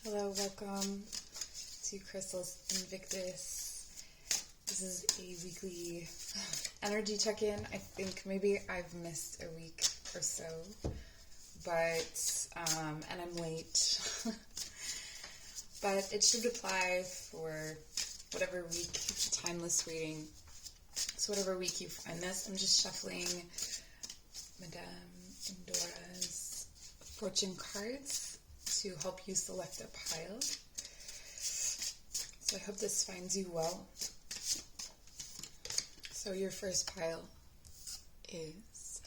Hello, welcome to ChrysalisInvictus. This is a weekly energy check-in. I think maybe I've missed a week or so, but, and I'm late, but it should apply for whatever week, timeless reading. So whatever week you find this, I'm just shuffling Madame Endora's fortune cards to help you select a pile. So I hope this finds you well. So your first pile is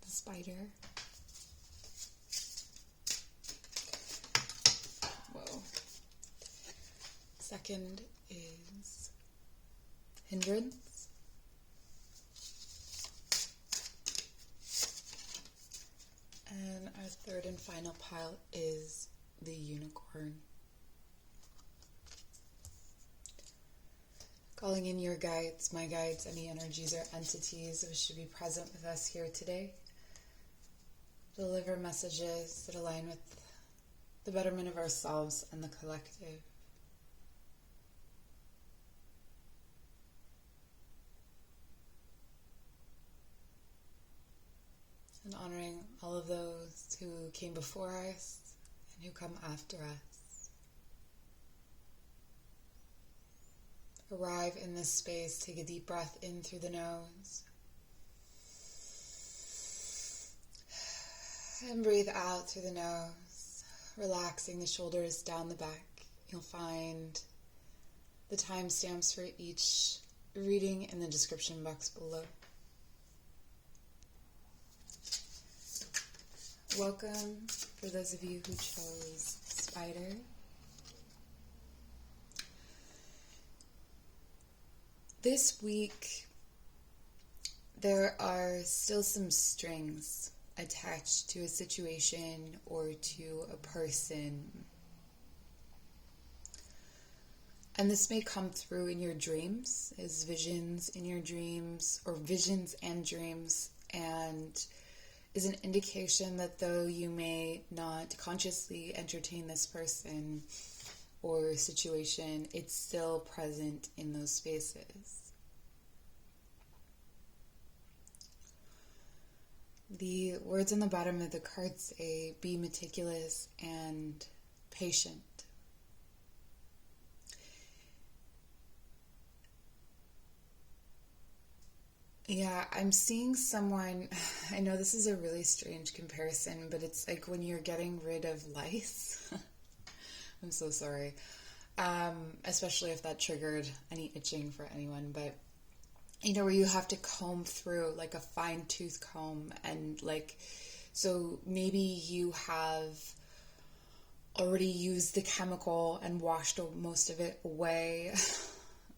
the spider. Whoa. Second is Hindrance. And our third and final pile is the unicorn. Calling in your guides, my guides, any energies or entities that should be present with us here today. Deliver messages that align with the betterment of ourselves and the collective. And honoring all of those who came before us and who come after us. Arrive in this space, take a deep breath in through the nose. And breathe out through the nose, relaxing the shoulders down the back. You'll find the timestamps for each reading in the description box below. Welcome for those of you who chose Spider. This week, there are still some strings attached to a situation or to a person. And this may come through in your dreams, as visions in your dreams, or visions and dreams, and is an indication that though you may not consciously entertain this person or situation, it's still present in those spaces. The words on the bottom of the card say, be meticulous and patient. Yeah, I'm seeing someone, I know this is a really strange comparison, but it's like when you're getting rid of lice. I'm so sorry. Especially if that triggered any itching for anyone, but you know, where you have to comb through like a fine tooth comb, and like, so maybe you have already used the chemical and washed most of it away,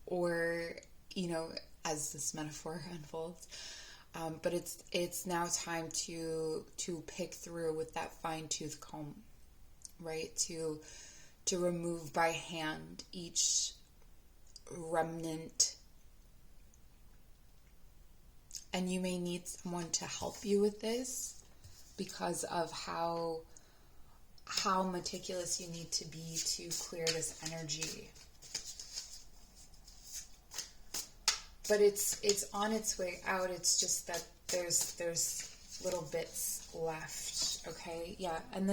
or, you know, as this metaphor unfolds, but it's now time to pick through with that fine tooth comb, right? To remove by hand each remnant, and you may need someone to help you with this because of how meticulous you need to be to clear this energy. But it's on its way out. It's just that there's little bits left, okay? Yeah, and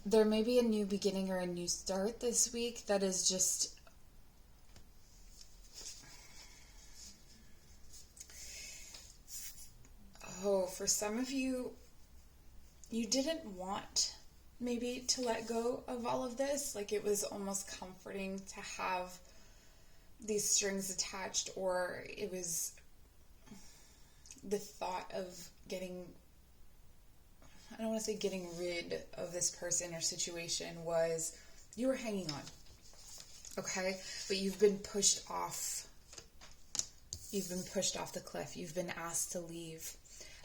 there may be a new beginning or a new start this week that is just, for some of you, you didn't want maybe to let go of all of this. Like, it was almost comforting to have these strings attached, or it was the thought of getting, I don't want to say getting rid of this person or situation, was you were hanging on, okay? But you've been pushed off the cliff. You've been asked to leave.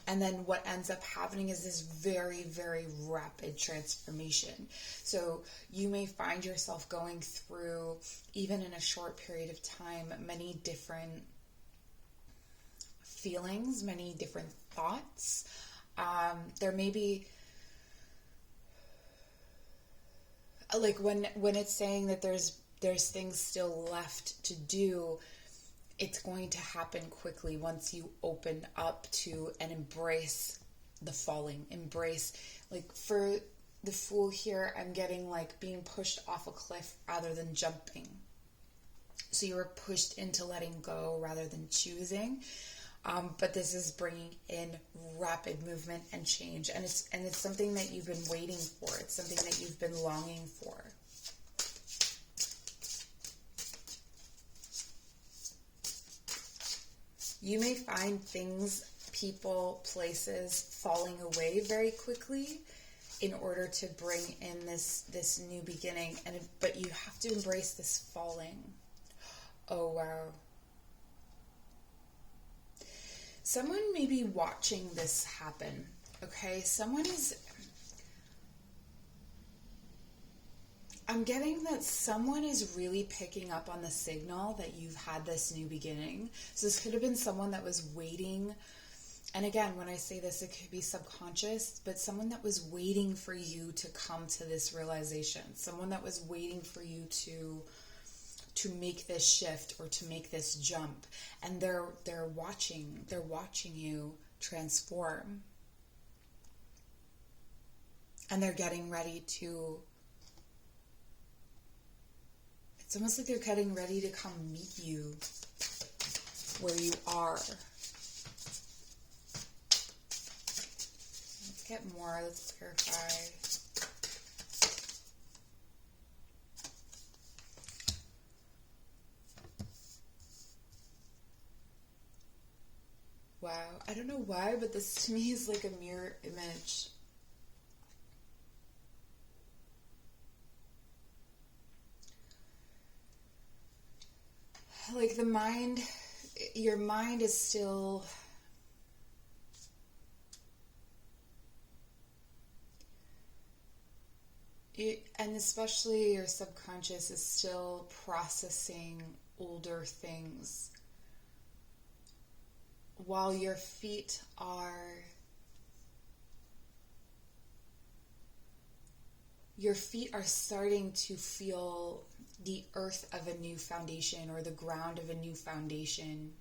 And then what ends up happening is this very, very rapid transformation. So you may find yourself going through, even in a short period of time, many different feelings, many different thoughts. There may be like when it's saying that there's things still left to do, it's going to happen quickly once you open up to and embrace the falling. Embrace, like for the Fool here, I'm getting like being pushed off a cliff rather than jumping. So you were pushed into letting go rather than choosing. But this is bringing in rapid movement and change, and it's something that you've been waiting for. It's something that you've been longing for. You may find things, people, places falling away very quickly in order to bring in this new beginning, but you have to embrace this falling. Oh wow. Someone may be watching this happen, okay? I'm getting that someone is really picking up on the signal that you've had this new beginning. So this could have been someone that was waiting. And again, when I say this, it could be subconscious, but someone that was waiting for you to come to this realization. Someone that was waiting for you to make this shift or to make this jump, and they're watching you transform, and they're getting ready to, it's almost like they're getting ready to come meet you where you are. Let's get more, let's clarify. Wow, I don't know why, but this to me is like a mirror image. Like the mind, your mind is still and especially your subconscious is still processing older things, while your feet are starting to feel the earth of a new foundation, or the ground of a new foundation.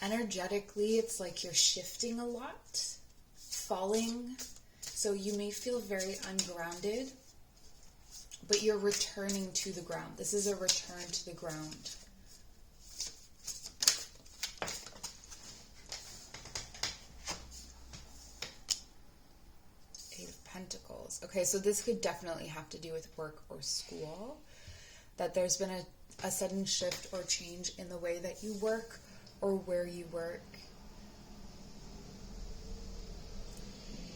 Energetically, it's like you're shifting a lot, falling. So you may feel very ungrounded, but you're returning to the ground. This is a return to the ground. Pentacles. Okay, so this could definitely have to do with work or school, that there's been a sudden shift or change in the way that you work or where you work.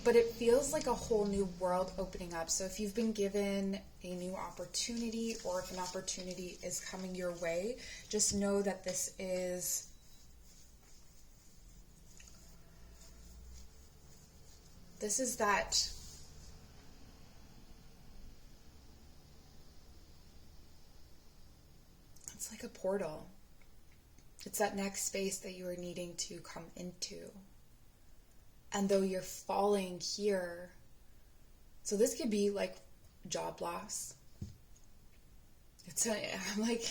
But it feels like a whole new world opening up. So if you've been given a new opportunity, or if an opportunity is coming your way, just know that this is that it's like a portal. It's that next space that you are needing to come into. And though you're falling here, so this could be like job loss. I'm like,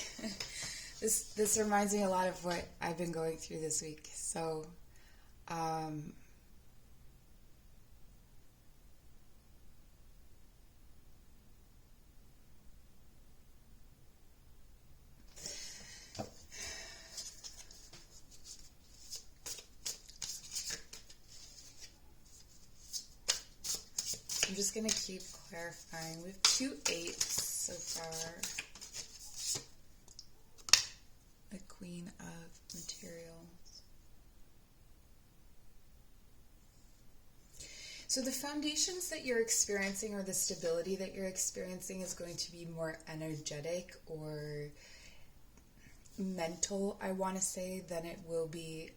this reminds me a lot of what I've been going through this week. So, I'm just going to keep clarifying. We have 2 8s so far. A Queen of Materials. So the foundations that you're experiencing, or the stability that you're experiencing, is going to be more energetic or mental, I want to say, than it will be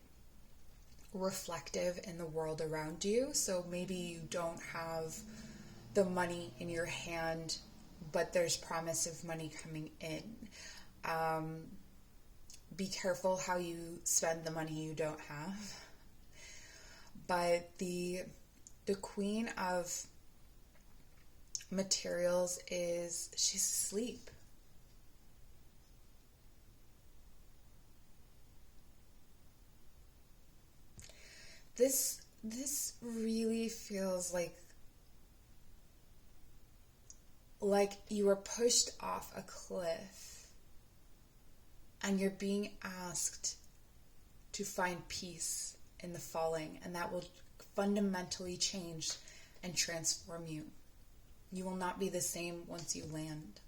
reflective in the world around you. So maybe you don't have the money in your hand, but there's promise of money coming in. Be careful how you spend the money you don't have. But the Queen of materials is she's asleep. This really feels like you were pushed off a cliff and you're being asked to find peace in the falling, and that will fundamentally change and transform you. You will not be the same once you land.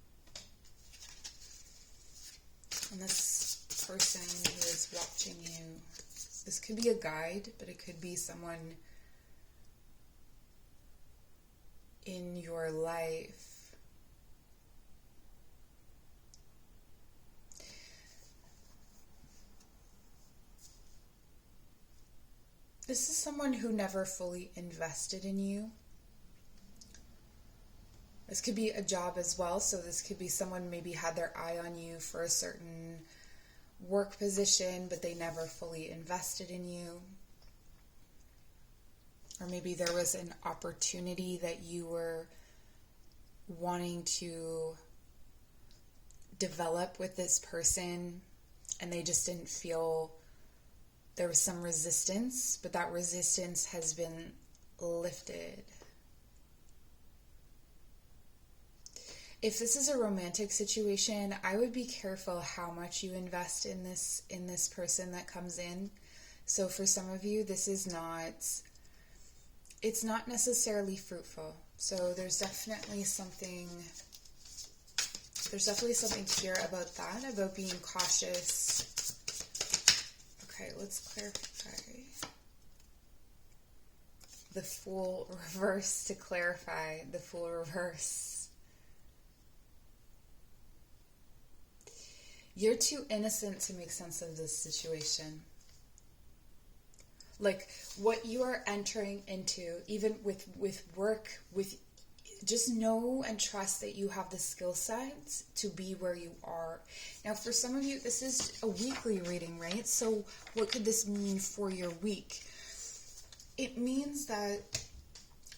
And this person who is watching you, this could be a guide, but it could be someone in your life. This is someone who never fully invested in you. This could be a job as well, so this could be someone maybe had their eye on you for a certain work position, but they never fully invested in you. Or maybe there was an opportunity that you were wanting to develop with this person, and they just didn't feel, there was some resistance, but that resistance has been lifted. If this is a romantic situation, I would be careful how much you invest in this person that comes in. So for some of you, it's not necessarily fruitful. So there's definitely something here about that, about being cautious. Okay, let's clarify. The Fool reverse to clarify. The Fool reverse. You're too innocent to make sense of this situation. Like, what you are entering into, even with work, just know and trust that you have the skill sets to be where you are. Now, for some of you, this is a weekly reading, right? So what could this mean for your week? It means that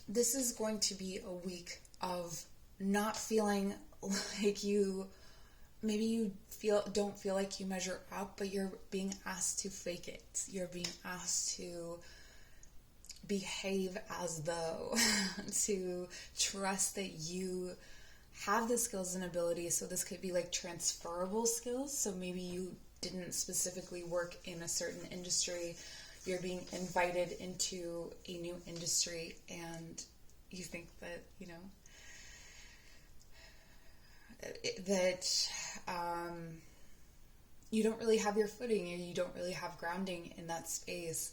this is going to be a week of not feeling like maybe you don't feel like you measure up, but you're being asked to fake it. You're being asked to behave as though, to trust that you have the skills and abilities. So this could be like transferable skills. So maybe you didn't specifically work in a certain industry. You're being invited into a new industry, and you think that, you don't really have your footing, or you don't really have grounding in that space,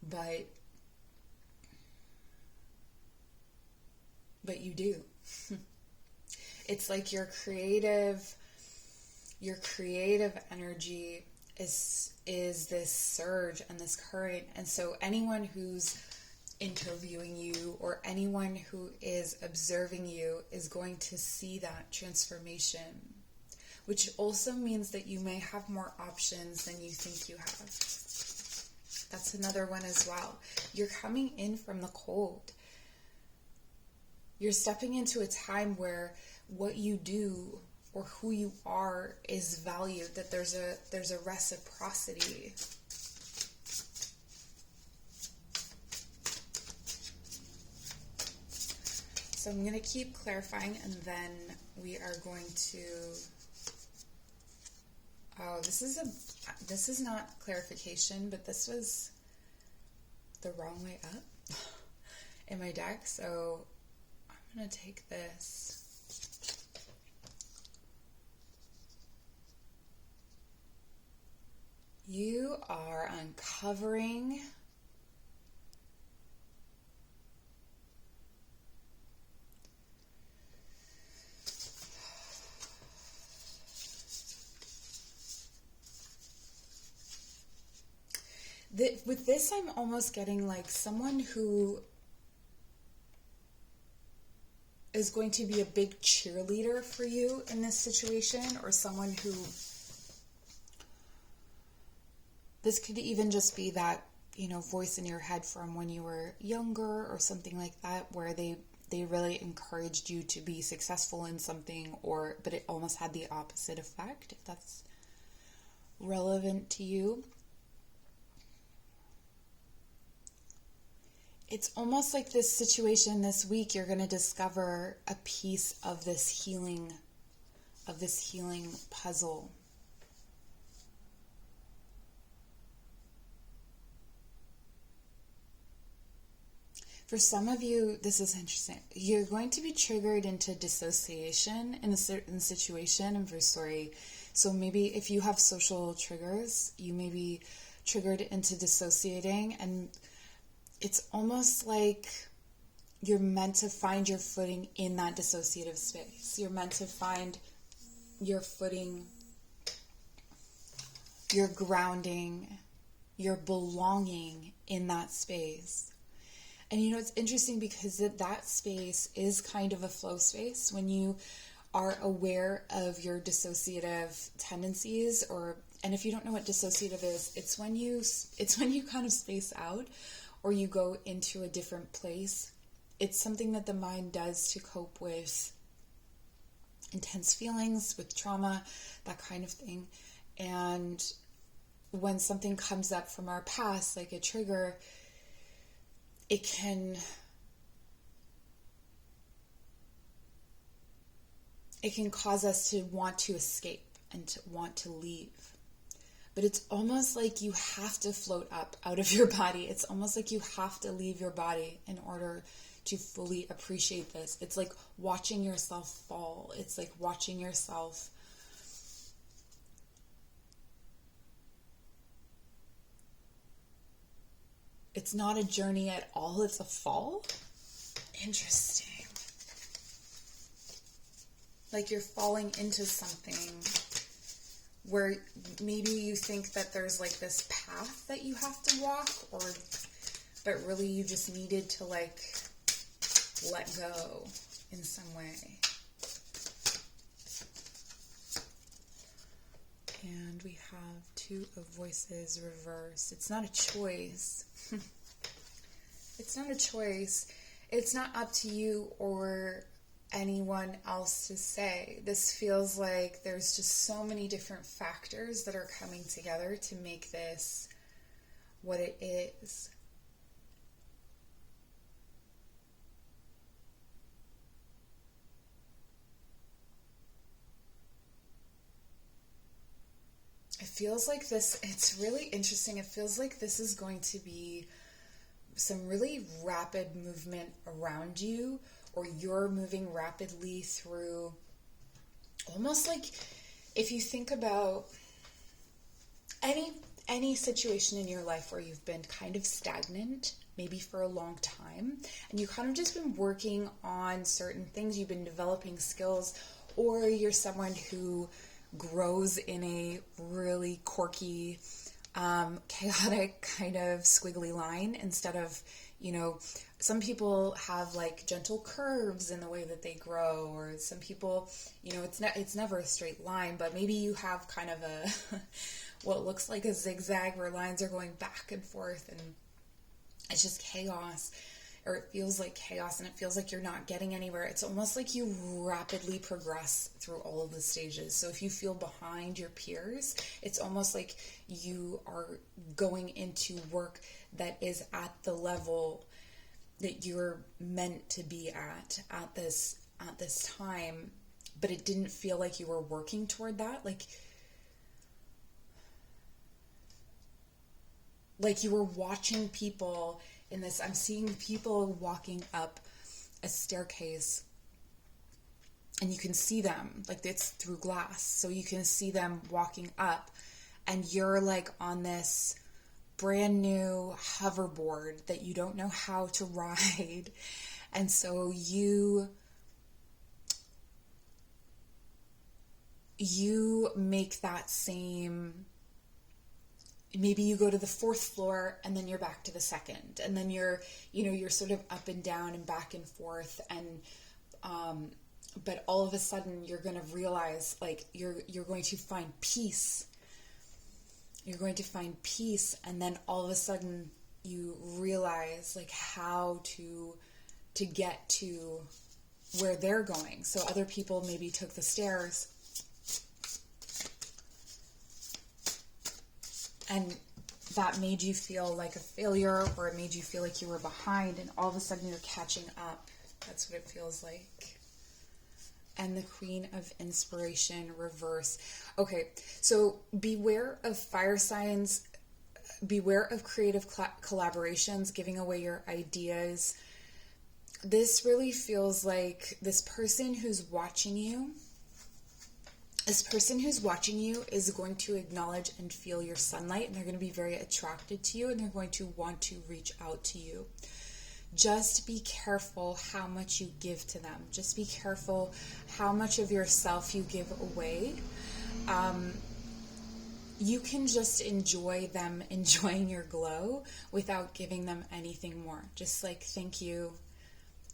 but you do. It's like your creative energy is this surge and this current. And so anyone who's interviewing you or anyone who is observing you is going to see that transformation, which also means that you may have more options than you think you have. That's another one as well. You're coming in from the cold. You're stepping into a time where what you do or who you are is valued, that there's a reciprocity. So I'm going to keep clarifying, and then we are going to... Oh, this is not clarification, but this was the wrong way up in my deck. So I'm going to take this. You are uncovering with this. I'm almost getting like someone who is going to be a big cheerleader for you in this situation, or someone who, this could even just be that, voice in your head from when you were younger or something like that, where they they really encouraged you to be successful in something, but it almost had the opposite effect, if that's relevant to you. It's almost like this situation this week, you're going to discover a piece of this healing puzzle. For some of you, this is interesting. You're going to be triggered into dissociation in a certain situation. I'm very sorry. So maybe if you have social triggers, you may be triggered into dissociating, and it's almost like you're meant to find your footing in that dissociative space. You're meant to find your footing, your grounding, your belonging in that space. And you know, it's interesting because that space is kind of a flow space when you are aware of your dissociative tendencies, and if you don't know what dissociative is, it's when you kind of space out or you go into a different place. It's something that the mind does to cope with intense feelings, with trauma, that kind of thing. And when something comes up from our past, like a trigger, it can cause us to want to escape and to want to leave. But it's almost like you have to float up out of your body. It's almost like you have to leave your body in order to fully appreciate this. It's like watching yourself fall. It's like watching yourself it's not a journey at all, it's a fall. Interesting. Like you're falling into something where maybe you think that there's like this path that you have to walk, but really you just needed to like let go in some way. And we have Two of Voices reversed. It's not a choice. It's not a choice. It's not up to you or anyone else to say. This feels like there's just so many different factors that are coming together to make this what it is. It feels like this, it's really interesting. It feels like this is going to be some really rapid movement around you, or you're moving rapidly through, almost like if you think about any situation in your life where you've been kind of stagnant, maybe for a long time, and you kind of just been working on certain things, you've been developing skills, or you're someone who grows in a really quirky, chaotic kind of squiggly line instead of, some people have like gentle curves in the way that they grow, or some people, it's never a straight line, but maybe you have kind of a, what looks like a zigzag where lines are going back and forth and it's just chaos. Or it feels like chaos and it feels like you're not getting anywhere. It's almost like you rapidly progress through all of the stages. So if you feel behind your peers, it's almost like you are going into work that is at the level that you're meant to be at this time, but it didn't feel like you were working toward that. Like you were watching people in this, I'm seeing people walking up a staircase and you can see them, like it's through glass, so you can see them walking up and you're like on this brand new hoverboard that you don't know how to ride, and so you make that same, maybe you go to the fourth floor and then you're back to the second, and then you're sort of up and down and back and forth, and but all of a sudden you're going to realize like you're going to find peace. You're going to find peace, and then all of a sudden you realize like how to to get to where they're going. So other people maybe took the stairs and that made you feel like a failure, or it made you feel like you were behind, and all of a sudden you're catching up. That's what it feels like. And the Queen of Inspiration reverse. Okay, so beware of fire signs, beware of creative collaborations, giving away your ideas. This really feels like this person who's watching you, is going to acknowledge and feel your sunlight, and they're going to be very attracted to you, and they're going to want to reach out to you. Just be careful how much you give to them. Just be careful how much of yourself you give away. You can just enjoy them enjoying your glow without giving them anything more. Just like, thank you,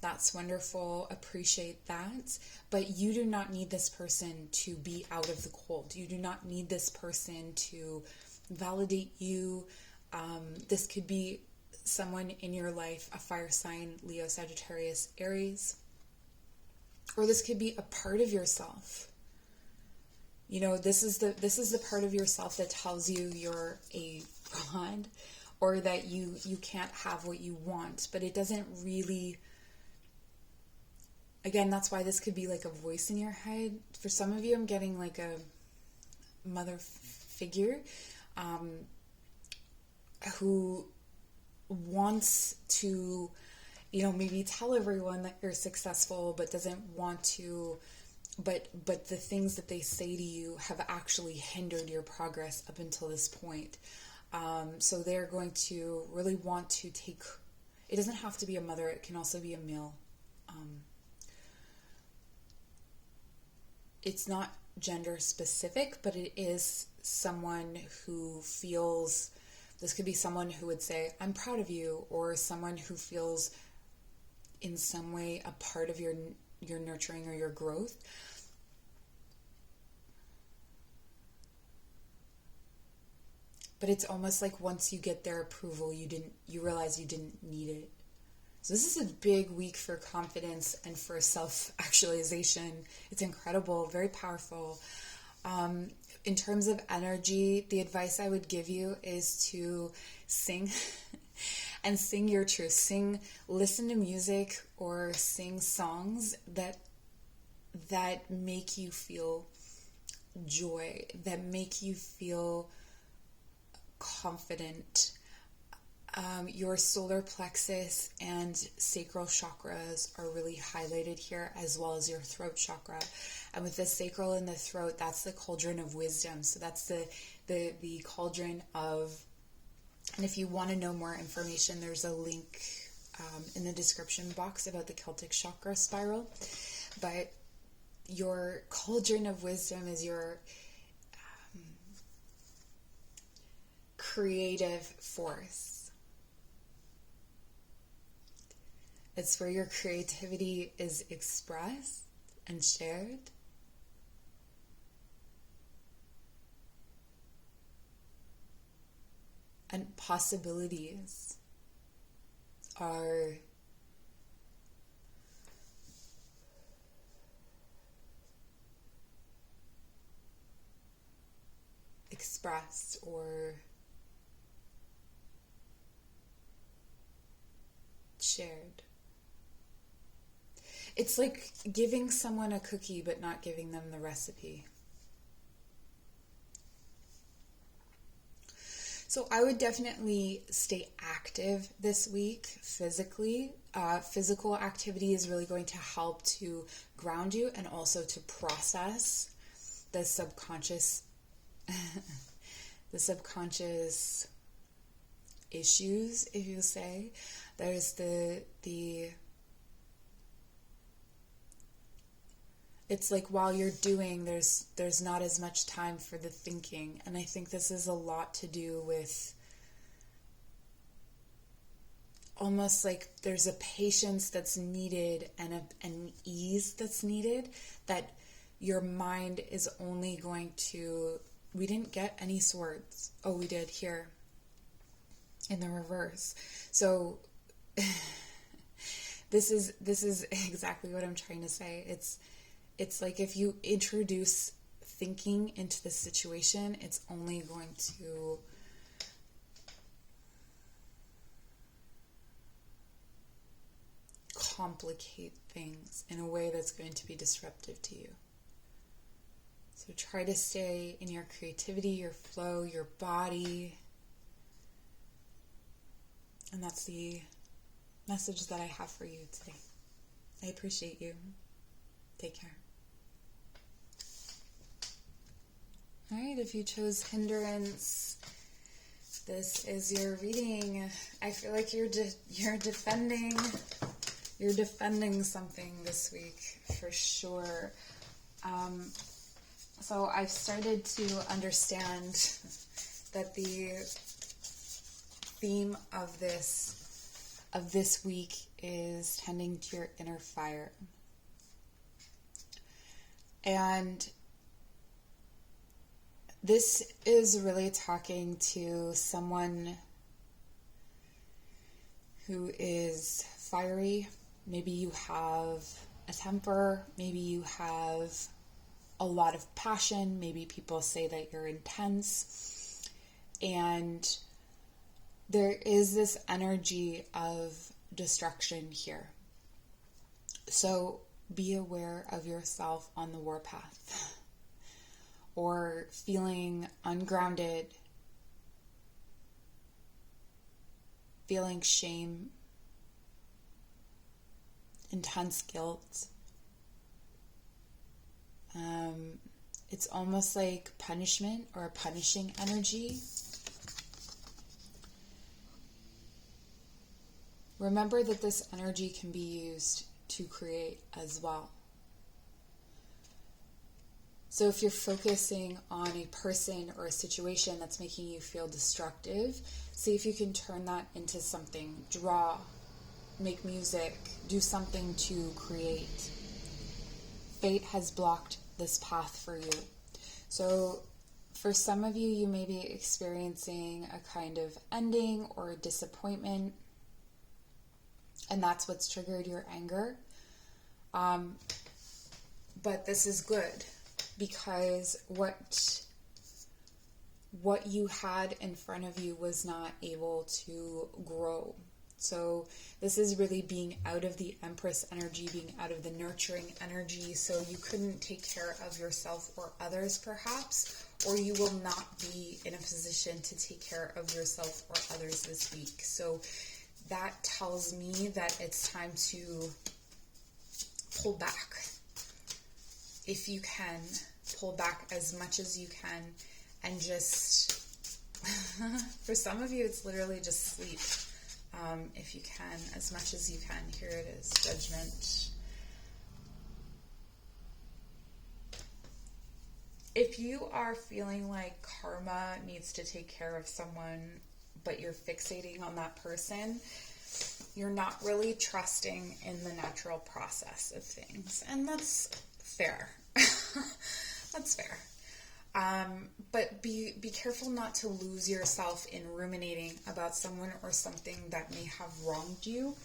that's wonderful, appreciate that. But you do not need this person to be out of the cold. You do not need this person to validate you. This could be someone in your life, a fire sign, Leo, Sagittarius, Aries. Or this could be a part of yourself. You know, this is the part of yourself that tells you you're a fraud, or that you can't have what you want. But it doesn't really... Again, that's why this could be like a voice in your head. For some of you, I'm getting like a mother figure who wants to, you know, maybe tell everyone that you're successful, but doesn't want to, but the things that they say to you have actually hindered your progress up until this point. So they're going to really want to take, it doesn't have to be a mother, it can also be a male. It's not gender specific, but it is someone who feels, this could be someone who would say, I'm proud of you, or someone who feels in some way a part of your nurturing or your growth. But it's almost like once you get their approval, you realize you didn't need it. So this is a big week for confidence and for self-actualization. It's incredible, very powerful. In terms of energy, the advice I would give you is to sing and sing your truth. Listen to music or sing songs that make you feel joy, that make you feel confident. Your solar plexus and sacral chakras are really highlighted here, as well as your throat chakra. And with the sacral and the throat, that's the cauldron of wisdom. So that's the cauldron of, and if you want to know more information, there's a link in the description box about the Celtic chakra spiral. But your cauldron of wisdom is your creative force. It's where your creativity is expressed and shared. And possibilities are expressed or shared. It's like giving someone a cookie but not giving them the recipe. So I would definitely stay active this week physically. Physical activity is really going to help to ground you and also to process the subconscious issues, if you say. There's it's like while you're doing, there's not as much time for the thinking. And I think this is a lot to do with almost like there's a patience that's needed and an ease that's needed, that your mind is only going to, we didn't get any swords. Oh, we did here in the reverse. So This is exactly what I'm trying to say. It's like if you introduce thinking into the situation, it's only going to complicate things in a way that's going to be disruptive to you. So try to stay in your creativity, your flow, your body. And that's the message that I have for you today. I appreciate you. Take care. All right, if you chose Hindrance, this is your reading. I feel like you're defending something this week for sure. So I've started to understand that the theme of this week is tending to your inner fire. And this is really talking to someone who is fiery. Maybe you have a temper. Maybe you have a lot of passion. Maybe people say that you're intense. And there is this energy of destruction here. So be aware of yourself on the warpath, or feeling ungrounded, feeling shame, intense guilt. It's almost like punishment or a punishing energy. Remember that this energy can be used to create as well. So if you're focusing on a person or a situation that's making you feel destructive, see if you can turn that into something. Draw, make music, do something to create. Fate has blocked this path for you. So for some of you, you may be experiencing a kind of ending or disappointment, and that's what's triggered your anger. But this is good, because what you had in front of you was not able to grow. So this is really being out of the Empress energy, being out of the nurturing energy. So you couldn't take care of yourself or others perhaps, or you will not be in a position to take care of yourself or others this week. So that tells me that it's time to pull back. If you can, pull back as much as you can, and just, for some of you, it's literally just sleep. If you can, as much as you can. Here it is, Judgment. If you are feeling like karma needs to take care of someone, but you're fixating on that person, you're not really trusting in the natural process of things. And that's fair. That's fair. But be careful not to lose yourself in ruminating about someone or something that may have wronged you,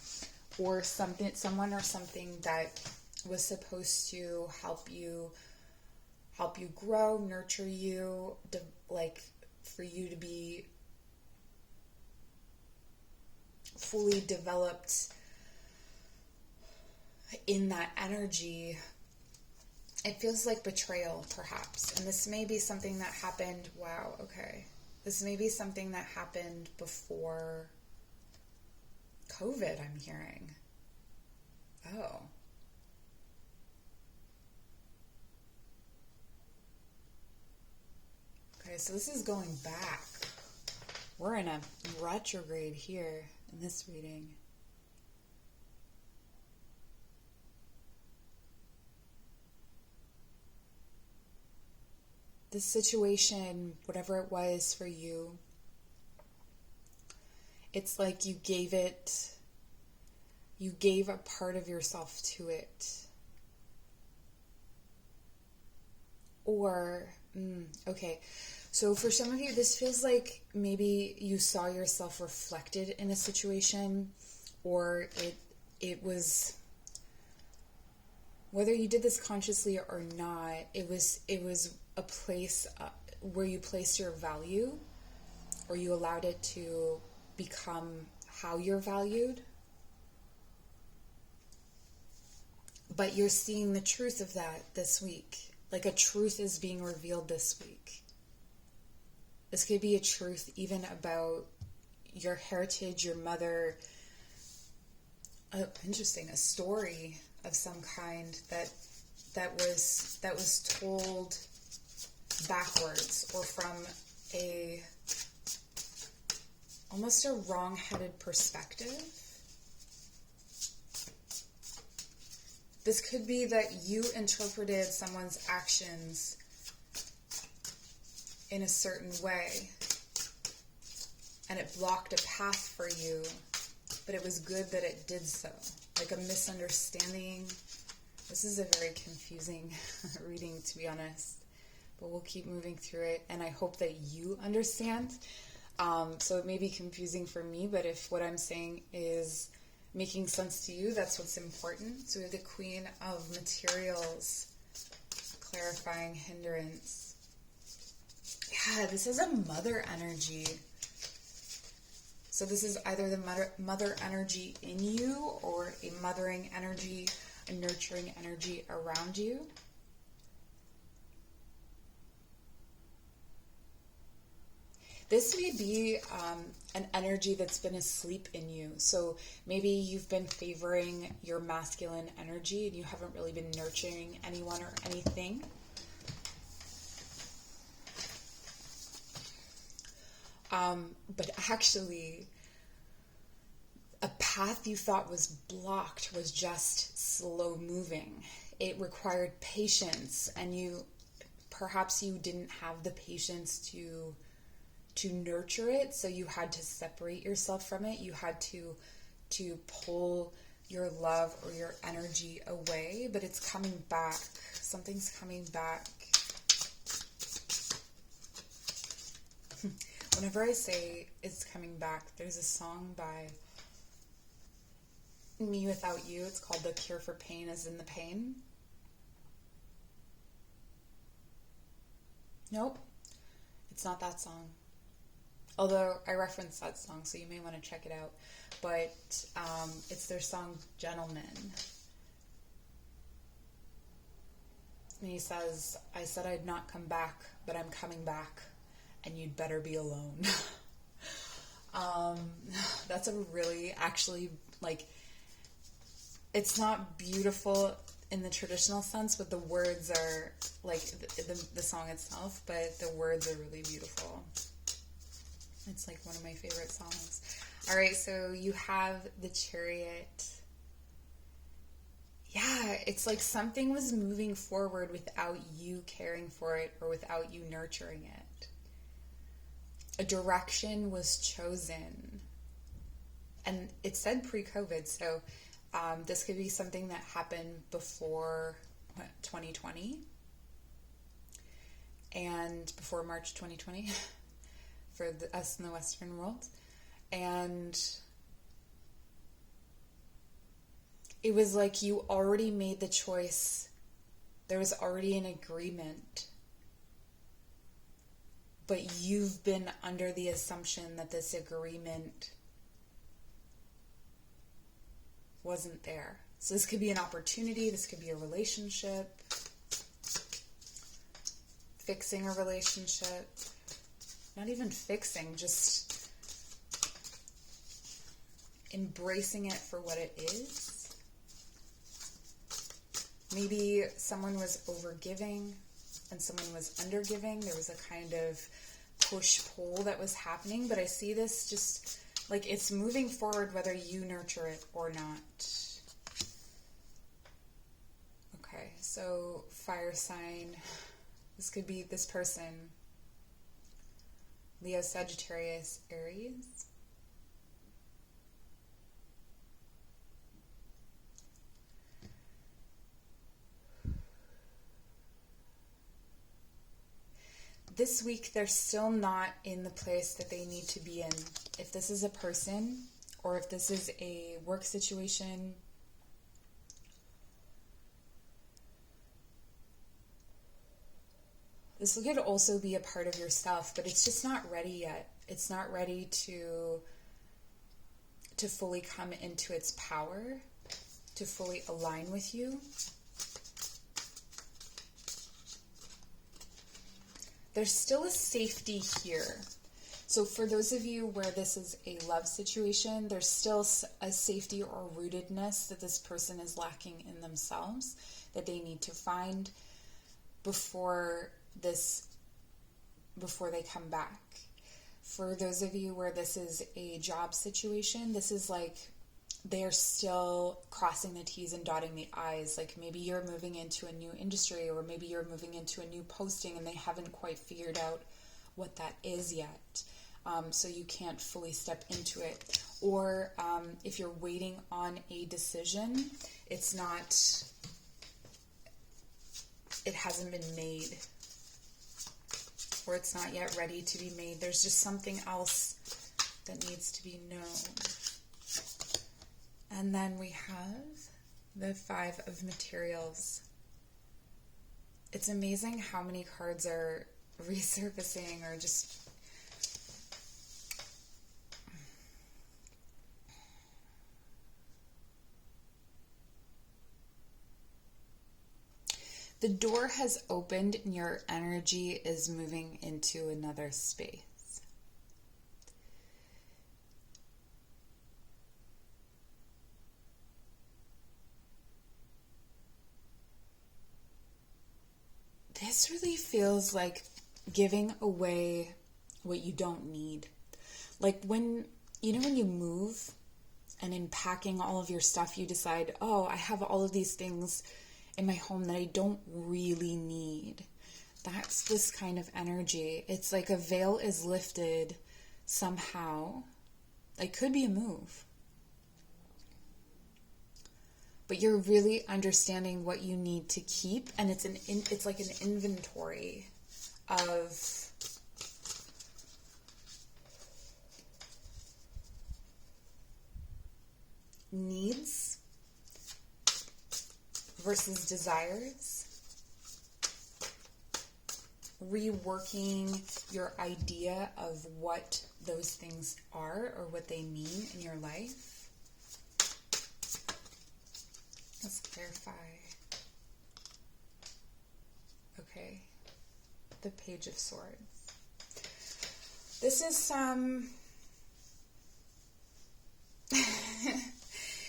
or someone or something that was supposed to help you grow, nurture you, for you to be fully developed in that energy. It feels like betrayal, perhaps. And this may be something that happened, this may be something that happened before COVID, I'm hearing. Oh. Okay, so this is going back. We're in a retrograde here in this reading. This situation, whatever it was for you, it's like you gave a part of yourself to it. Or, okay, so for some of you, this feels like maybe you saw yourself reflected in a situation, or it was, whether you did this consciously or not, it was a place where you placed your value, or you allowed it to become how you're valued. But you're seeing the truth of that this week. Like a truth is being revealed this week. This could be a truth even about your heritage, your mother. Oh, interesting. A story of some kind that was told backwards, or from a almost a wrong-headed perspective. This could be that you interpreted someone's actions in a certain way, and it blocked a path for you, but it was good that it did so. Like a misunderstanding. This is a very confusing reading, to be honest, but we'll keep moving through it, and I hope that you understand. So it may be confusing for me, but if what I'm saying is making sense to you, that's what's important. So we have the Queen of Materials, clarifying hindrance. Yeah, this is a mother energy. So this is either the mother energy in you, or a mothering energy, a nurturing energy around you. This may be an energy that's been asleep in you. So maybe you've been favoring your masculine energy and you haven't really been nurturing anyone or anything. But actually, a path you thought was blocked was just slow moving. It required patience, and perhaps you didn't have the patience to nurture it, so you had to separate yourself from it. You had to pull your love or your energy away, but it's coming back. Something's coming back. Whenever I say it's coming back, there's a song by Me Without You. It's called The Cure for Pain Is in the Pain. Nope, it's not that song. Although I referenced that song, so you may want to check it out. But it's their song, Gentleman. And he says, I said I'd not come back, but I'm coming back, and you'd better be alone. That's a really, actually, like, it's not beautiful in the traditional sense, but the words are, like, the song itself, but the words are really beautiful. It's like one of my favorite songs. All right, so you have the Chariot. Yeah, it's like something was moving forward without you caring for it or without you nurturing it. A direction was chosen. And it said pre-COVID, so this could be something that happened before 2020 and before March 2020. For us in the Western world. And it was like you already made the choice. There was already an agreement. But you've been under the assumption that this agreement wasn't there. So this could be an opportunity. This could be a relationship. Fixing a relationship. Not even fixing, just embracing it for what it is. Maybe someone was overgiving and someone was undergiving. There was a kind of push-pull that was happening, but I see this just like it's moving forward whether you nurture it or not. Okay, so fire sign. This could be this person. Leo, Sagittarius, Aries. This week, they're still not in the place that they need to be in. If this is a person, or if this is a work situation, This could also be a part of yourself, but it's just not ready yet. It's not ready to fully come into its power, to fully align with you. There's still a safety here. So for those of you where this is a love situation, there's still a safety or rootedness that this person is lacking in themselves that they need to find before they come back. For those of you where this is a job situation, this is like they're still crossing the T's and dotting the I's. Like maybe you're moving into a new industry, or maybe you're moving into a new posting and they haven't quite figured out what that is yet. So you can't fully step into it. Or if you're waiting on a decision, it hasn't been made, or it's not yet ready to be made. There's just something else that needs to be known. And then we have the Five of Materials. It's amazing how many cards are resurfacing or just... The door has opened and your energy is moving into another space. This really feels like giving away what you don't need. Like when you move and in packing all of your stuff, you decide, oh, I have all of these things in my home that I don't really need. That's this kind of energy. It's like a veil is lifted somehow. It could be a move. But you're really understanding what you need to keep, and it's like an inventory of needs versus desires. Reworking your idea of what those things are or what they mean in your life. Let's clarify. Okay. The Page of Swords. This is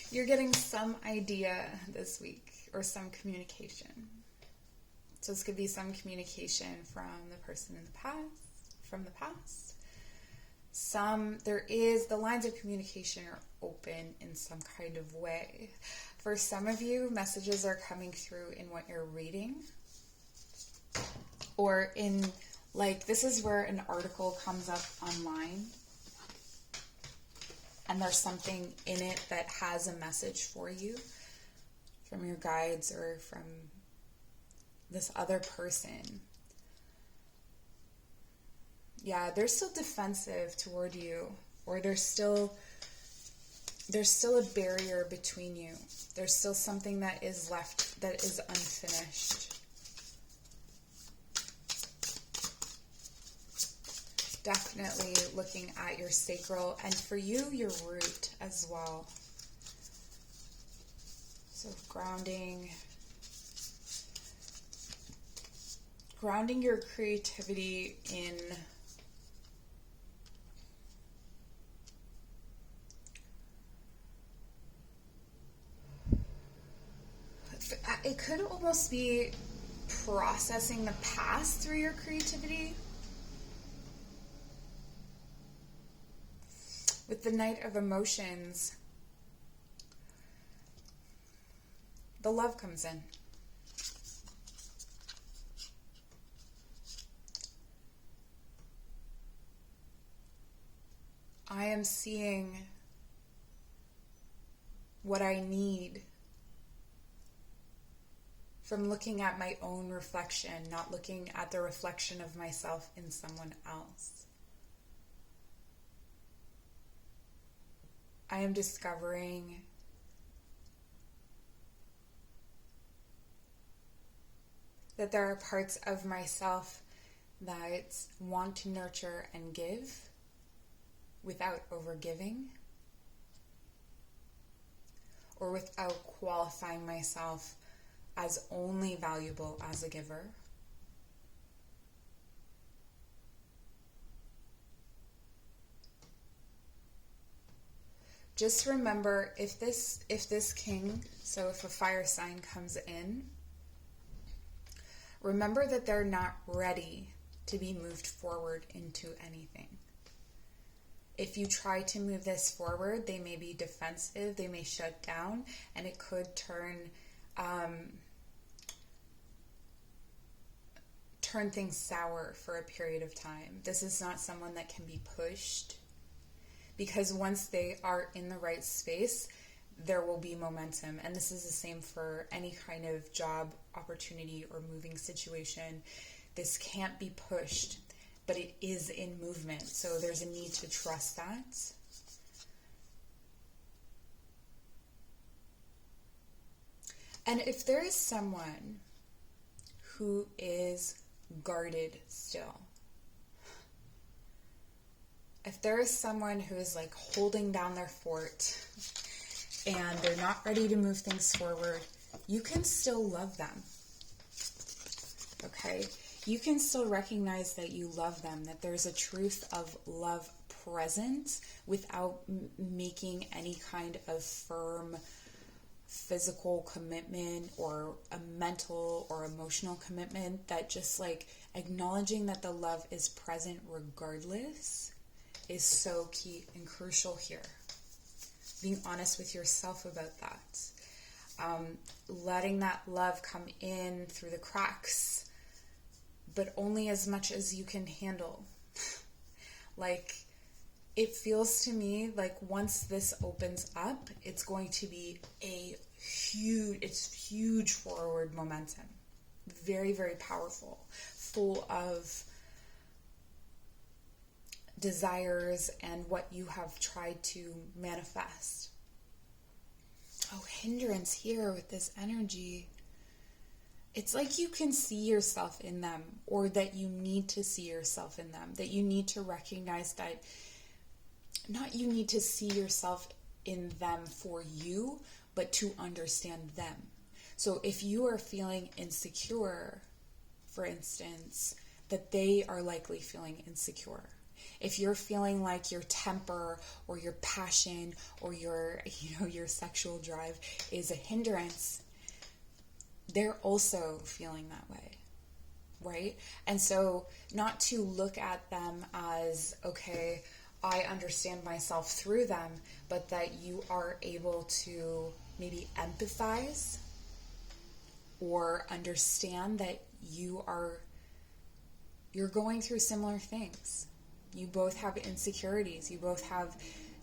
you're getting some idea this week, or some communication. So this could be some communication from the person in the past, the lines of communication are open in some kind of way. For some of you, messages are coming through in what you're reading, or in, like, this is where an article comes up online and there's something in it that has a message for you from your guides or from this other person. Yeah, they're still defensive toward you, or there's still a barrier between you. There's still something that is left that is unfinished. Definitely looking at your sacral, and for you, your root as well. So grounding your creativity in it could almost be processing the past through your creativity. With the Knight of Emotions, the love comes in. I am seeing what I need from looking at my own reflection, not looking at the reflection of myself in someone else. I am discovering that there are parts of myself that want to nurture and give without overgiving, or without qualifying myself as only valuable as a giver. Just remember, if this king, so if a fire sign comes in, remember that they're not ready to be moved forward into anything. If you try to move this forward, they may be defensive, they may shut down, and it could turn things sour for a period of time. This is not someone that can be pushed, because once they are in the right space, there will be momentum. And this is the same for any kind of job opportunity or moving situation. This can't be pushed, but it is in movement. So there's a need to trust that. And if there is someone who is guarded still, if there is someone who is like holding down their fort and they're not ready to move things forward, you can still love them. Okay? You can still recognize that you love them, that there's a truth of love present without making any kind of firm physical commitment or a mental or emotional commitment, that just like acknowledging that the love is present regardless is so key and crucial here. Being honest with yourself about that. Letting that love come in through the cracks, but only as much as you can handle. Like, it feels to me like once this opens up, it's going to be huge forward momentum. Very, very powerful. Full of desires and what you have tried to manifest. Oh, hindrance here with this energy. It's like you can see yourself in them, or that you need to see yourself in them, that you need to recognize that, not you need to see yourself in them for you, but to understand them. So if you are feeling insecure, for instance, that they are likely feeling insecure. If you're feeling like your temper or your passion or your sexual drive is a hindrance, they're also feeling that way, right? And so not to look at them as, okay, I understand myself through them, but that you are able to maybe empathize or understand that you're going through similar things. You both have insecurities, you both have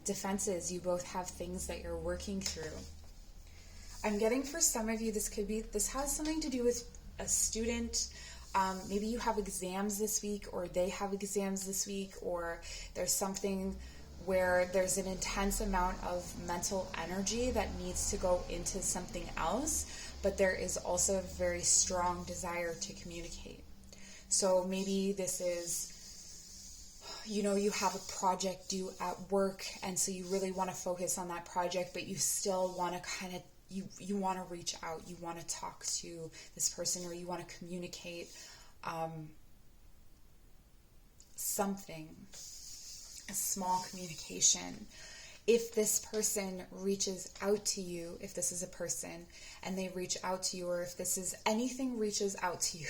defenses, you both have things that you're working through. I'm getting, for some of you, this has something to do with a student. Maybe you have exams this week, or they have exams this week, or there's something where there's an intense amount of mental energy that needs to go into something else, but there is also a very strong desire to communicate. So maybe this is, you have a project due at work, and so you really want to focus on that project, but you still want to kind of, you want to reach out, you want to talk to this person, or you want to communicate something, a small communication. If this person reaches out to you, if this is a person and they reach out to you, or if this is anything reaches out to you,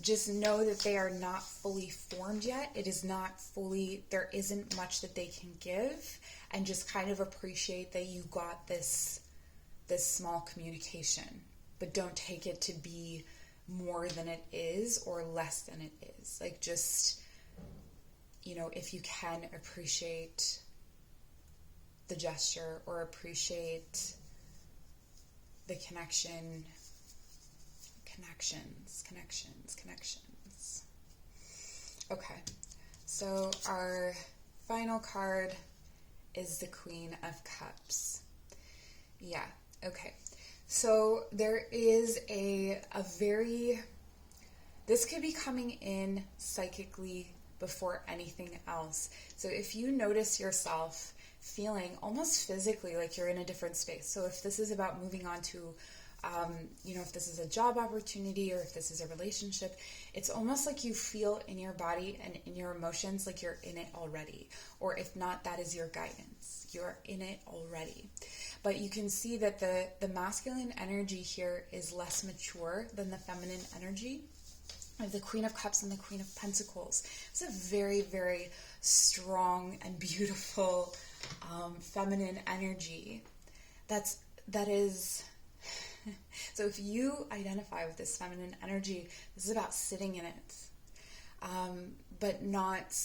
just know that they are not fully formed yet. It is not fully, there isn't much that they can give, and just kind of appreciate that you got this small communication, but don't take it to be more than it is or less than it is. Like, just, if you can appreciate the gesture or appreciate the connections. Okay, so our final card is the Queen of Cups. Yeah, okay. So there is a very This could be coming in psychically before anything else. So if you notice yourself feeling almost physically like you're in a different space. So if this is about moving on to, if this is a job opportunity or if this is a relationship, it's almost like you feel in your body and in your emotions like you're in it already. Or if not, that is your guidance. You're in it already. But you can see that the masculine energy here is less mature than the feminine energy. The Queen of Cups and the Queen of Pentacles. It's a very, very strong and beautiful feminine energy. That is. So if you identify with this feminine energy, this is about sitting in it, but not.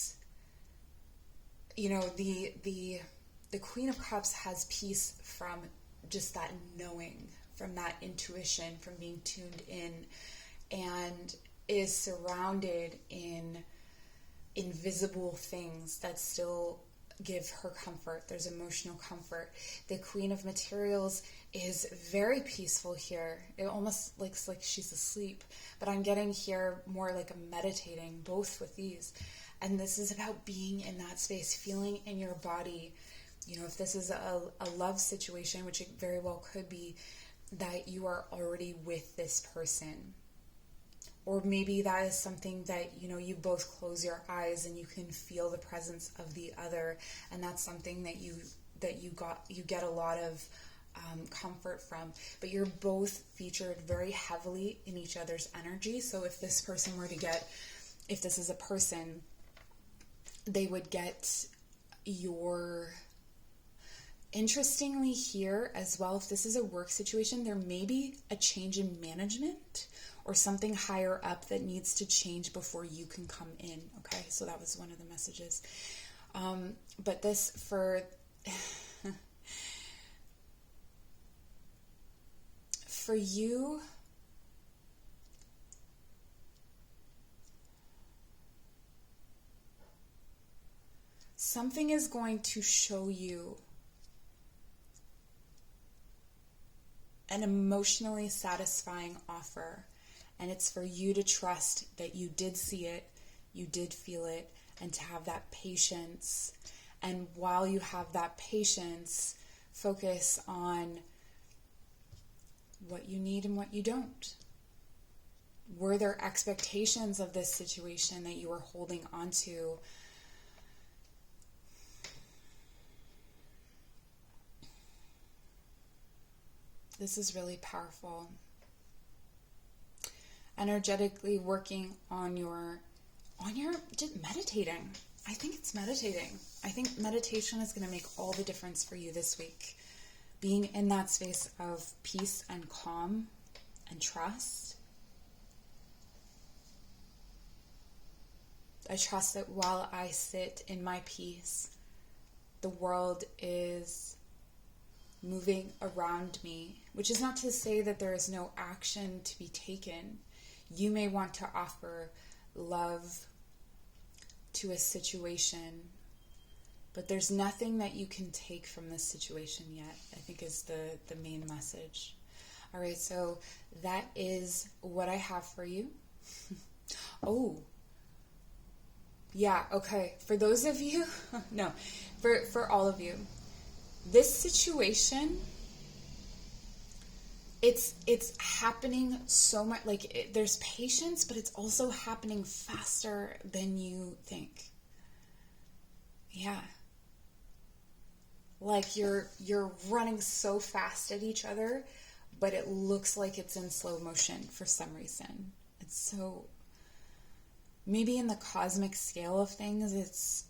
The Queen of Cups has peace from just that knowing, from that intuition, from being tuned in, and is surrounded in invisible things that still give her comfort. There's emotional comfort. The Queen of Materials is very peaceful here. It almost looks like she's asleep, but I'm getting here more like a meditating, both with these. And this is about being in that space, feeling in your body. If this is a love situation, which it very well could be, that you are already with this person. Or maybe that is something that, you both close your eyes and you can feel the presence of the other. And that's something that you get a lot of comfort from. But you're both featured very heavily in each other's energy. So if this person were to if this is a person, they would get your... Interestingly here as well, if this is a work situation, there may be a change in management or something higher up that needs to change before you can come in. Okay, so that was one of the messages. But this for you, something is going to show you an emotionally satisfying offer, and it's for you to trust that you did see it, you did feel it, and to have that patience. And while you have that patience, focus on what you need and what you don't. Were there expectations of this situation that you were holding on to? This is really powerful. Energetically working on your just meditating. I think it's meditating. I think meditation is going to make all the difference for you this week. Being in that space of peace and calm and trust. I trust that while I sit in my peace, the world is moving around me, which is not to say that there is no action to be taken. You may want to offer love to a situation, but there's nothing that you can take from this situation yet, I think is the main message. All right, so that is what I have for you. Oh, yeah, okay. For those of you, no, for all of you, this situation, it's happening so much, there's patience, but it's also happening faster than you think. Yeah. Like you're running so fast at each other, but it looks like it's in slow motion for some reason. It's so, maybe in the cosmic scale of things,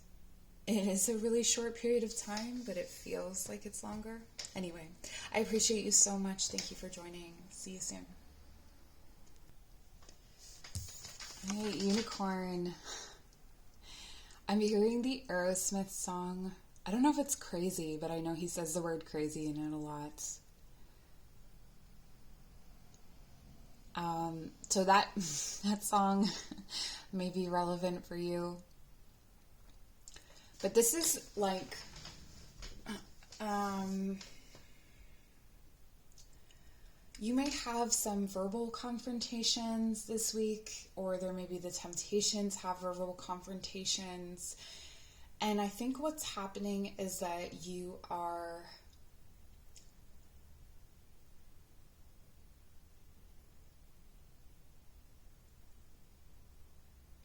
it is a really short period of time, but it feels like it's longer. Anyway, I appreciate you so much. Thank you for joining. See you soon. Hey, Unicorn. I'm hearing the Aerosmith song. I don't know if it's crazy, but I know he says the word crazy in it a lot. So that song may be relevant for you. But this is like, You may have some verbal confrontations this week, or there may be the temptation to have verbal confrontations. And I think what's happening is that you are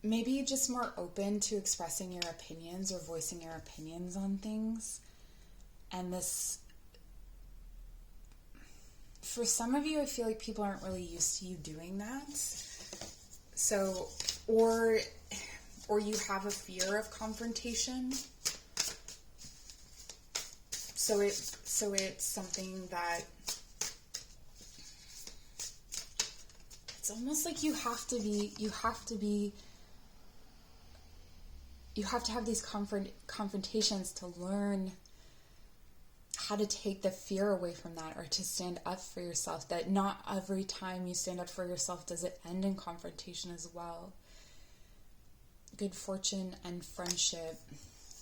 maybe just more open to expressing your opinions or voicing your opinions on things. And this, for some of you, I feel like people aren't really used to you doing that. So, or you have a fear of confrontation. So it's something that it's almost like you have to have these confrontations to learn how to take the fear away from that, or to stand up for yourself. That not every time you stand up for yourself does it end in confrontation as well. Good fortune and friendship.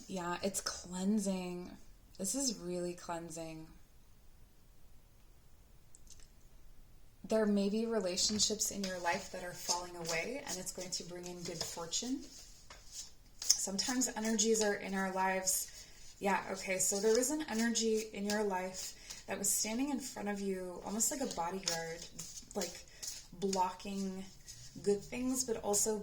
Yeah, it's cleansing. This is really cleansing. There may be relationships in your life that are falling away, and it's going to bring in good fortune. Sometimes energies are in our lives. Yeah, okay, so there was an energy in your life that was standing in front of you, almost like a bodyguard, like blocking good things, but also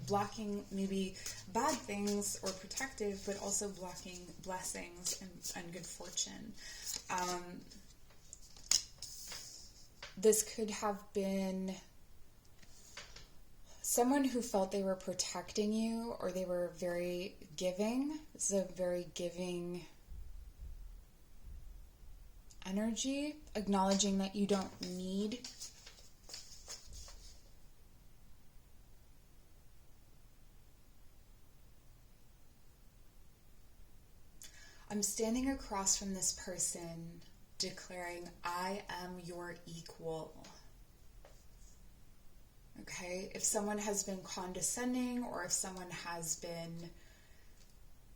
blocking maybe bad things, or protective, but also blocking blessings and good fortune. This could have been someone who felt they were protecting you, or they were very giving. This is a very giving energy, acknowledging that you don't need. I'm standing across from this person declaring, I am your equal. Okay, if someone has been condescending, or if someone has been,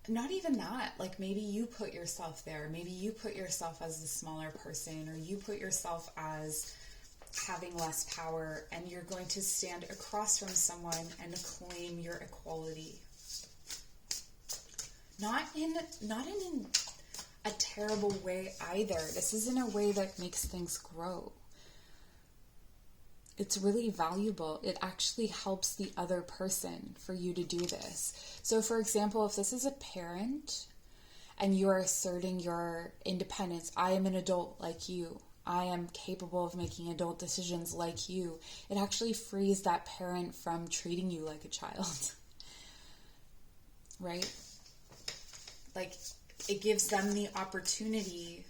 not even that, like maybe you put yourself there, maybe you put yourself as the smaller person, or you put yourself as having less power, and you're going to stand across from someone and claim your equality. Not in a terrible way either. This is in a way that makes things grow. It's really valuable. It actually helps the other person for you to do this. So for example, if this is a parent and you are asserting your independence, I am an adult like you, I am capable of making adult decisions like you, it actually frees that parent from treating you like a child. Right? Like, it gives them the opportunity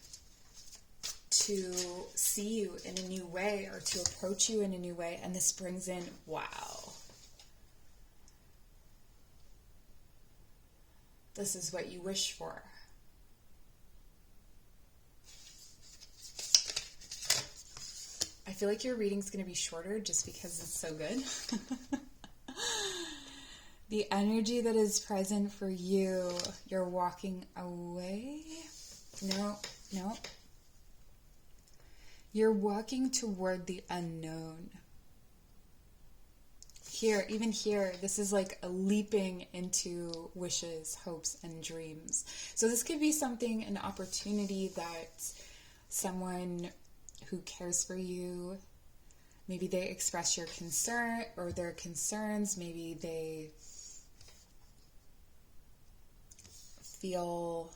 to see you in a new way, or to approach you in a new way. And this brings in, wow, this is what you wish for. I feel like your reading's going to be shorter just because it's so good. The energy that is present for you, you're walking away. No. You're walking toward the unknown. Here, even here, this is like a leaping into wishes, hopes, and dreams. So this could be something, an opportunity that someone who cares for you, maybe they express your concern or their concerns, maybe they feel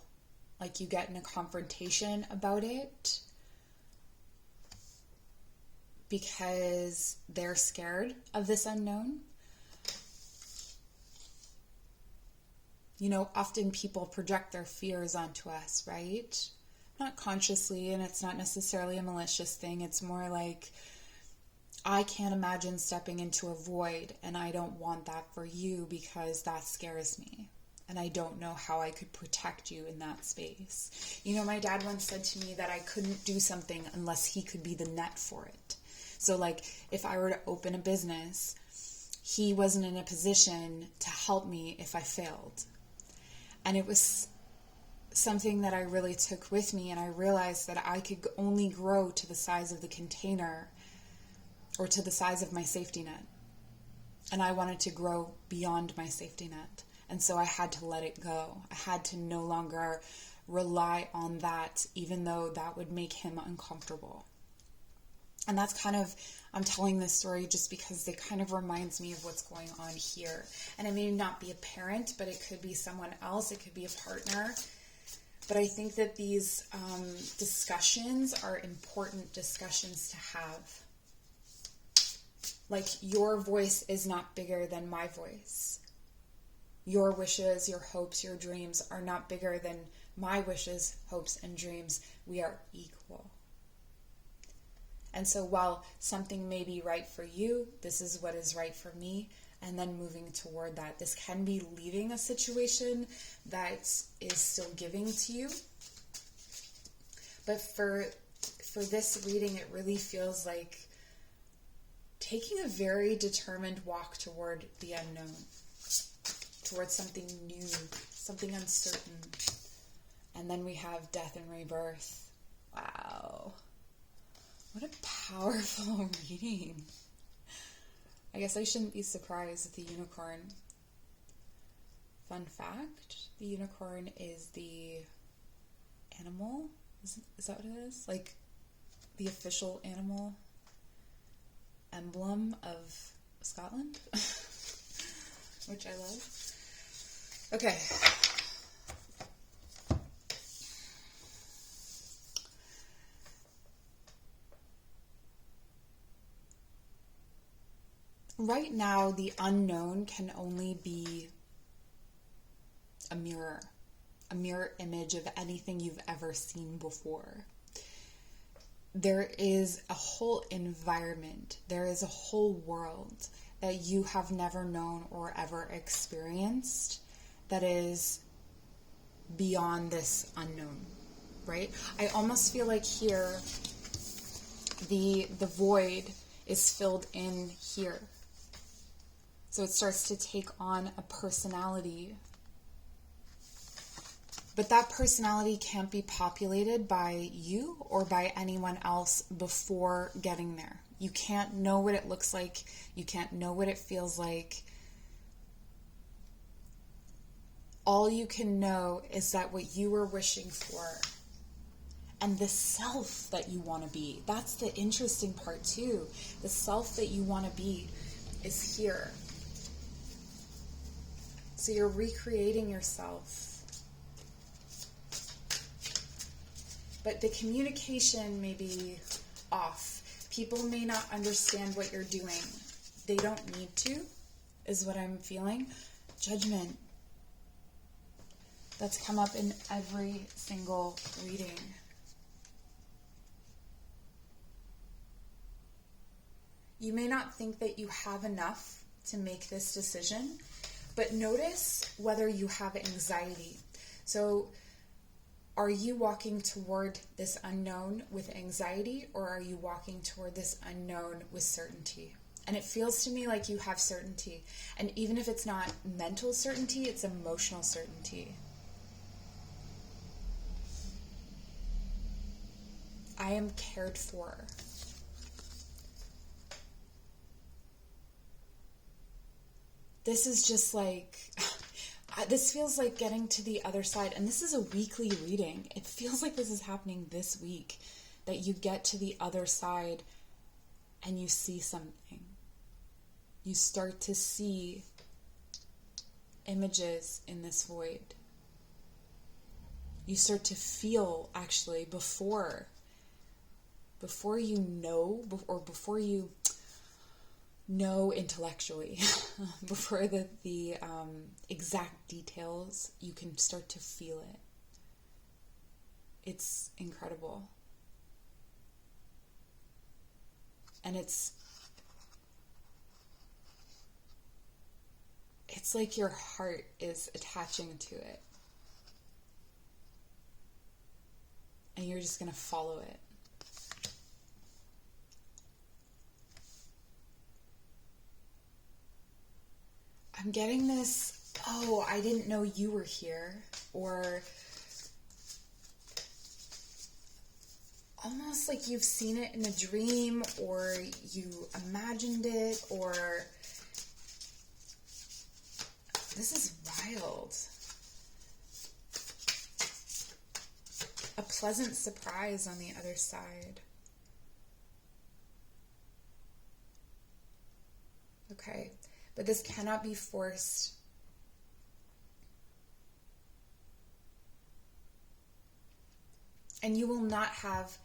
like you get in a confrontation about it because they're scared of this unknown. You know, often people project their fears onto us, right? Not consciously, and it's not necessarily a malicious thing. It's more like, I can't imagine stepping into a void, and I don't want that for you because that scares me. And I don't know how I could protect you in that space. You know, my dad once said to me that I couldn't do something unless he could be the net for it. So like, if I were to open a business, he wasn't in a position to help me if I failed. And it was something that I really took with me, and I realized that I could only grow to the size of the container or to the size of my safety net. And I wanted to grow beyond my safety net. And so I had to let it go. I had to no longer rely on that, even though that would make him uncomfortable. And that's kind of, I'm telling this story just because it kind of reminds me of what's going on here. And it may not be a parent, but it could be someone else. It could be a partner. But I think that these discussions are important discussions to have. Like, your voice is not bigger than my voice. Your wishes, your hopes, your dreams are not bigger than my wishes, hopes, and dreams. We are equal. And so while something may be right for you, this is what is right for me, and then moving toward that. This can be leaving a situation that is still giving to you. But for this reading, it really feels like taking a very determined walk toward the unknown, towards something new, something uncertain. And then we have death and rebirth. Wow. What a powerful reading. I guess I shouldn't be surprised with the unicorn. Fun fact, the unicorn is the animal. Is that what it is? Like, the official animal emblem of Scotland, which I love. Okay. Right now, the unknown can only be a mirror image of anything you've ever seen before. There is a whole environment, there is a whole world that you have never known or ever experienced that is beyond this unknown, right? I almost feel like here, the void is filled in here. So it starts to take on a personality. But that personality can't be populated by you or by anyone else before getting there. You can't know what it looks like. You can't know what it feels like. All you can know is that what you were wishing for and the self that you want to be. That's the interesting part too. The self that you want to be is here. So you're recreating yourself. But the communication may be off. People may not understand what you're doing. They don't need to, is what I'm feeling. Judgment. That's come up in every single reading. You may not think that you have enough to make this decision, but notice whether you have anxiety. So, are you walking toward this unknown with anxiety, or are you walking toward this unknown with certainty? And it feels to me like you have certainty. And even if it's not mental certainty, it's emotional certainty. I am cared for. This is just like, this feels like getting to the other side. And this is a weekly reading. It feels like this is happening this week, that you get to the other side and you see something. You start to see images in this void. You start to feel, actually, before you know, or before you know intellectually, before the exact details, you can start to feel it. It's incredible. And it's like your heart is attaching to it. And you're just going to follow it. I'm getting this, oh, I didn't know you were here, or almost like you've seen it in a dream, or you imagined it, or this is wild. A pleasant surprise on the other side. Okay, but this cannot be forced. And you will not have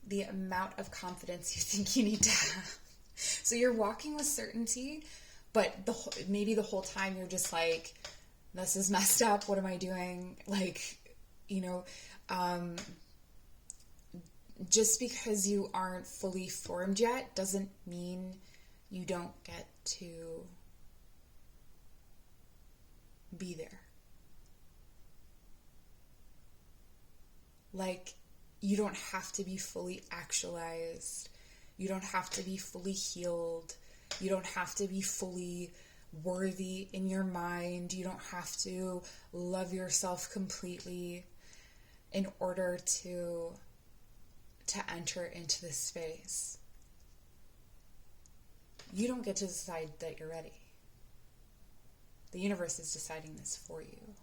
the amount of confidence you think you need to have. So you're walking with certainty, but maybe the whole time you're just like, this is messed up. What am I doing? Like, you know, just because you aren't fully formed yet doesn't mean you don't get to be there. Like, you don't have to be fully actualized. You don't have to be fully healed. You don't have to be fully worthy in your mind. You don't have to love yourself completely in order to enter into this space. You don't get to decide that you're ready. The universe is deciding this for you.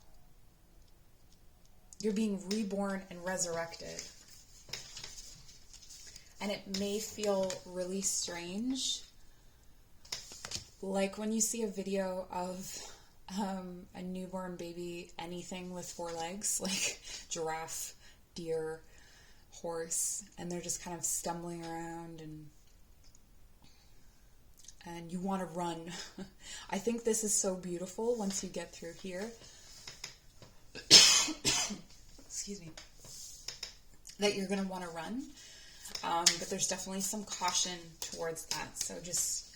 You're being reborn and resurrected. And it may feel really strange. Like when you see a video of a newborn baby, anything with 4 legs, like giraffe, deer, horse, and they're just kind of stumbling around and you want to run. I think this is so beautiful once you get through here. Excuse me. That you're going to want to run. But there's definitely some caution towards that. So just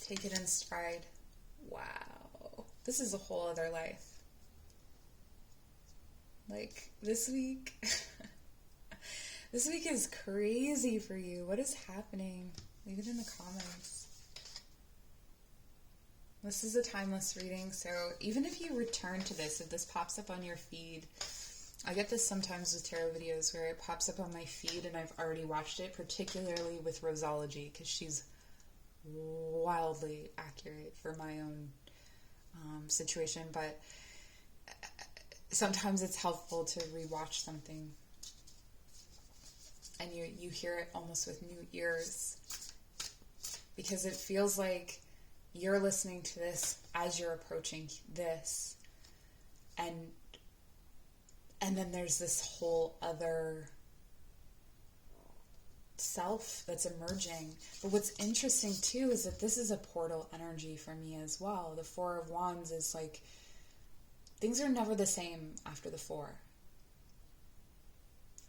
take it in stride. Wow. This is a whole other life. Like this week, this week is crazy for you. What is happening? Leave it in the comments. This is a timeless reading, so even if you return to this, if this pops up on your feed, I get this sometimes with tarot videos where it pops up on my feed and I've already watched it, particularly with Rosology, because she's wildly accurate for my own situation, but sometimes it's helpful to rewatch something and you hear it almost with new ears, because it feels like you're listening to this as you're approaching this, and then there's this whole other self that's emerging. But what's interesting too is that this is a portal energy for me as well. The 4 of Wands is like, things are never the same after the 4.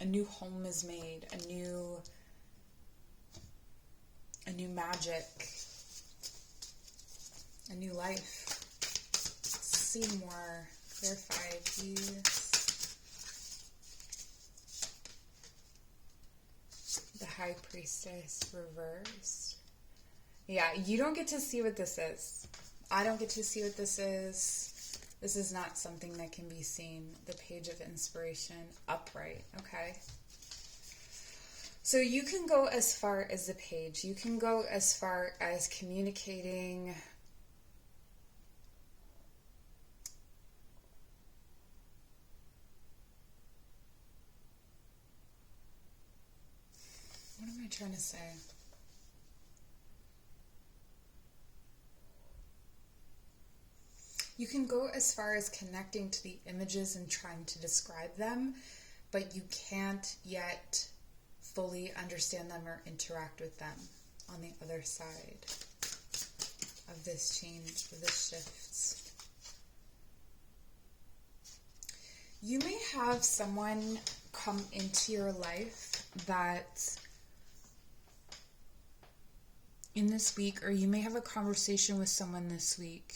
A new home is made, a new magic, a new life. Let's see more. Clarify, please. The High Priestess reversed. Yeah, you don't get to see what this is. I don't get to see what this is. This is not something that can be seen. The Page of Inspiration, upright, okay? So you can go as far as the page. You can go as far as communicating what am I trying to say? You can go as far as connecting to the images and trying to describe them, but you can't yet fully understand them or interact with them on the other side of this change, of this shift. You may have someone come into your life that in this week, or you may have a conversation with someone this week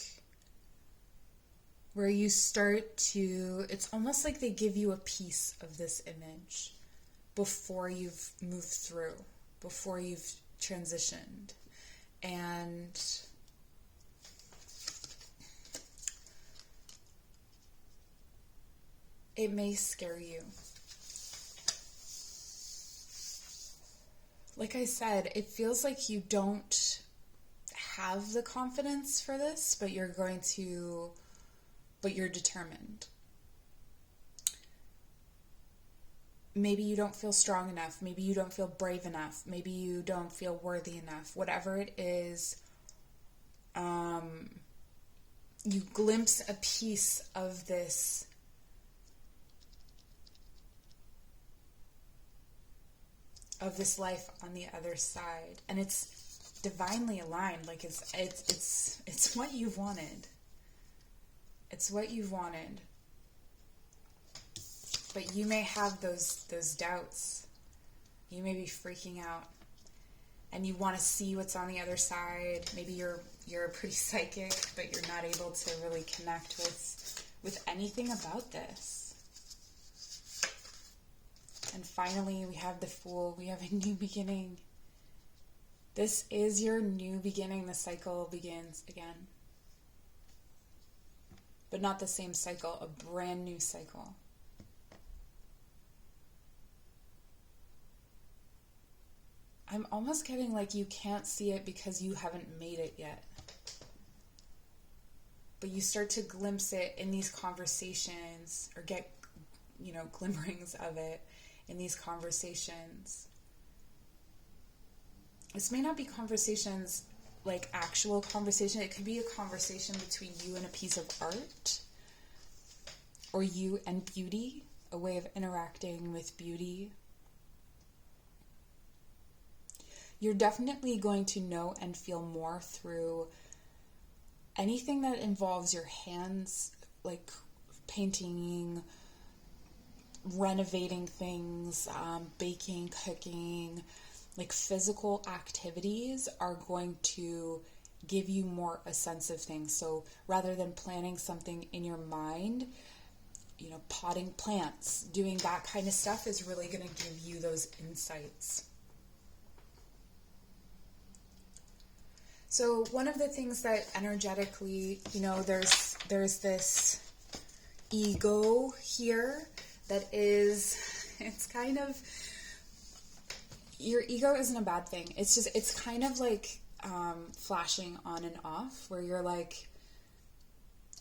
where you start to, it's almost like they give you a piece of this image before you've moved through, before you've transitioned. And it may scare you. Like I said, it feels like you don't have the confidence for this, but you're determined. Maybe you don't feel strong enough. Maybe you don't feel brave enough. Maybe you don't feel worthy enough. Whatever it is, you glimpse a piece of this life on the other side, and it's divinely aligned. Like it's what you've wanted. It's what you've wanted. But you may have those doubts. You may be freaking out, and you want to see what's on the other side. Maybe you're pretty psychic, but you're not able to really connect with anything about this. And finally, we have the Fool. We have a new beginning. This is your new beginning. The cycle begins again. But not the same cycle, a brand new cycle. I'm almost getting like you can't see it because you haven't made it yet. But you start to glimpse it in these conversations, or get, glimmerings of it in these conversations. This may not be conversations like actual conversation. It could be a conversation between you and a piece of art, or you and beauty, a way of interacting with beauty. You're definitely going to know and feel more through anything that involves your hands, like painting, renovating things, baking, cooking. Like physical activities are going to give you more a sense of things. So rather than planning something in your mind, potting plants, doing that kind of stuff is really going to give you those insights. So one of the things that energetically, there's this ego here that it's kind of, your ego isn't a bad thing. It's kind of like flashing on and off, where you're like,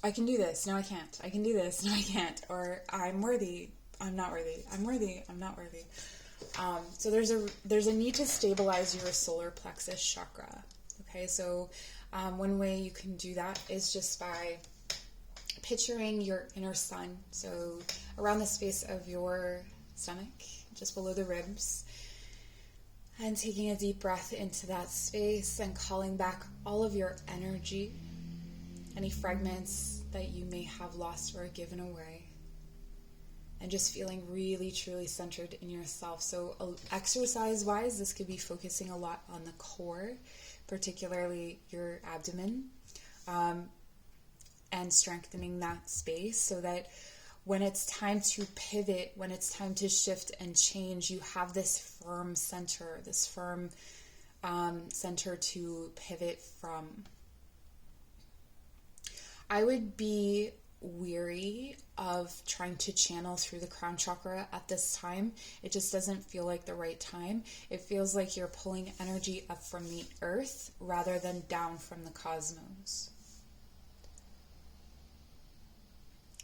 I can do this, no I can't. I can do this, no I can't. Or I'm worthy, I'm not worthy. I'm worthy, I'm not worthy. So there's a need to stabilize your solar plexus chakra. Okay, so one way you can do that is just by picturing your inner sun. So around the space of your stomach, just below the ribs, and taking a deep breath into that space and calling back all of your energy, any fragments that you may have lost or given away, and just feeling really truly centered in yourself. So exercise wise, this could be focusing a lot on the core, particularly your abdomen, and strengthening that space so that when it's time to pivot, when it's time to shift and change, you have this firm center, center to pivot from. I would be weary of trying to channel through the crown chakra at this time. It just doesn't feel like the right time. It feels like you're pulling energy up from the earth rather than down from the cosmos.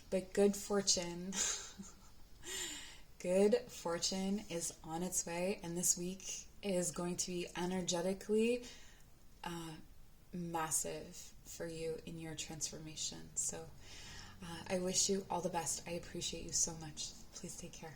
But good fortune is on its way, and this week is going to be energetically massive for you in your transformation. So I wish you all the best. I appreciate you so much. Please take care.